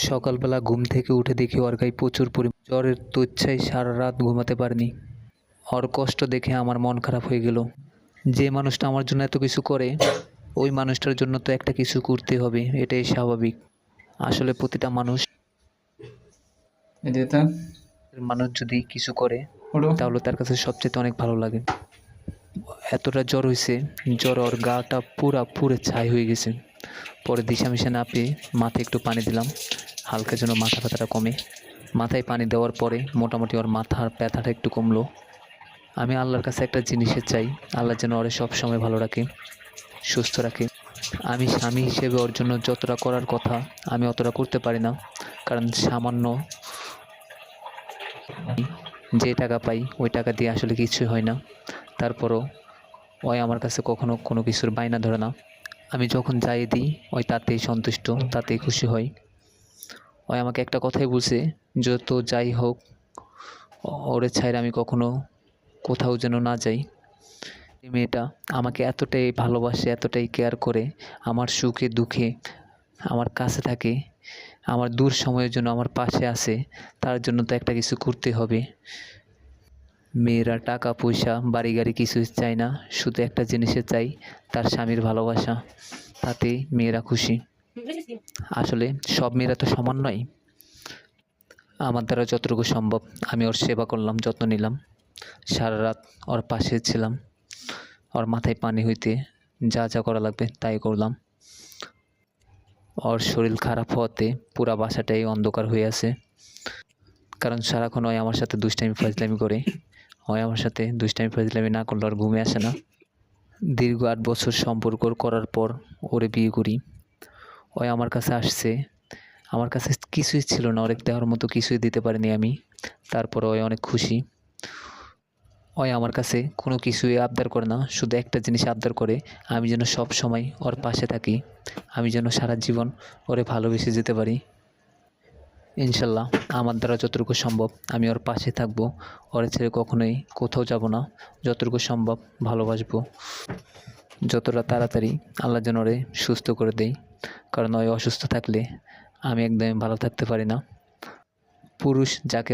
সকালবেলা ঘুম থেকে উঠে দেখি ওর গায়ে প্রচুর পরিমাণ জ্বরের তুচ্ছায় সারা রাত ঘুমাতে পারিনি। ওর কষ্ট দেখে আমার মন খারাপ হয়ে গেল। যে মানুষটা আমার জন্য এত কিছু করে, ওই মানুষটার জন্য তো একটা কিছু করতে হবে, এটাই স্বাভাবিক। আসলে প্রতিটা মানুষ যদি কিছু করে তাহলে তার কাছে সবচেয়ে অনেক ভালো লাগে। এতটা জ্বর হয়েছে, জ্বর ওর গাটা পুরে ছাই হয়ে গেছে। পরে দিশামিশা না পেয়ে মাথায় একটু পানি দিলাম, হালকা যেন মাথা ব্যথাটা কমে। মাথায় পানি দেওয়ার পরে মোটামুটি ওর মাথার ব্যথাটা একটু কমলো। আমি আল্লাহর কাছে একটা জিনিসের চাই, আল্লাহ যেন ওরে সবসময় ভালো রাখে, সুস্থ রাখে। আমি স্বামী হিসেবে ওর জন্য যতটা করার কথা আমি অতটা করতে পারি না, কারণ সামান্য যে টাকা পাই ওই টাকা দিয়ে আসলে কিছুই হয় না। তারপরও ওই আমার কাছে কখনো কোনো কিছুর বায়না ধরে না। আমি যখন যাই দিই ওই তাতেই সন্তুষ্ট, তাতেই খুশি হয়। ওই আমাকে একটা কথাই বলছে, যত যাই হোক ওরে ছাইড়া আমি কখনো কোথাও যেন না যাই। এই মেয়েটা আমাকে এতটাই ভালোবাসে, এতটাই কেয়ার করে, আমার সুখে দুঃখে আমার কাছে থাকে, আমার দূর সময়ের জন্য আমার পাশে আছে। তার জন্য তো একটা কিছু করতে হবে। মেয়েরা টাকা পয়সা বাড়ি গাড়ি কিছুই চায় না, শুধু একটা জিনিসে চাই, তার স্বামীর ভালোবাসা। তাতেই মেয়েরা খুশি। আসলে সব মেয়েরা তো সমান নয়। আমার দ্বারা যতটুকু সম্ভব আমি ওর সেবা করলাম, যত্ন নিলাম, সারা রাত ওর পাশে ছিলাম, ওর মাথায় পানি হইতে যা যা করা লাগবে তাই করলাম। ওর শরীর খারাপ হওয়াতে পুরা বাসাটাই অন্ধকার হয়ে আছে, কারণ সারাক্ষণ ওই আমার সাথে দুষ্টামি ফাজলামি করে। ওই আমার সাথে দুষ্টামি ফাজলামি না করলে ওর ঘুমে আসে না। দীর্ঘ 8 বছর সম্পর্ক করার পর ওরে বিয়ে করি। ওই আমার কাছে আসছে, আমার কাছে কিছুই ছিল না, ওরে দেওয়ার মতো কিছুই দিতে পারিনি আমি। তারপর ওই অনেক খুশি। ওই আমার কাছে কোনো কিছুই আবদার করে না, শুধু একটা জিনিস আবদার করে, আমি যেন সব সময় ওর পাশে থাকি, আমি যেন সারা জীবন ওরে ভালোবেসে যেতে পারি। ইনশাল্লাহ আমার দ্বারা যতটুকু সম্ভব আমি ওর পাশে থাকবো, ওরে ছেড়ে কখনোই কোথাও যাব না। যতটুকু সম্ভব ভালোবাসবো, যতটা তাড়াতাড়ি আল্লাহ যেন ওরে সুস্থ করে দেয়, কারণ ওই অসুস্থ থাকলে আমি একদমই ভালো থাকতে পারি না। পুরুষ যাকে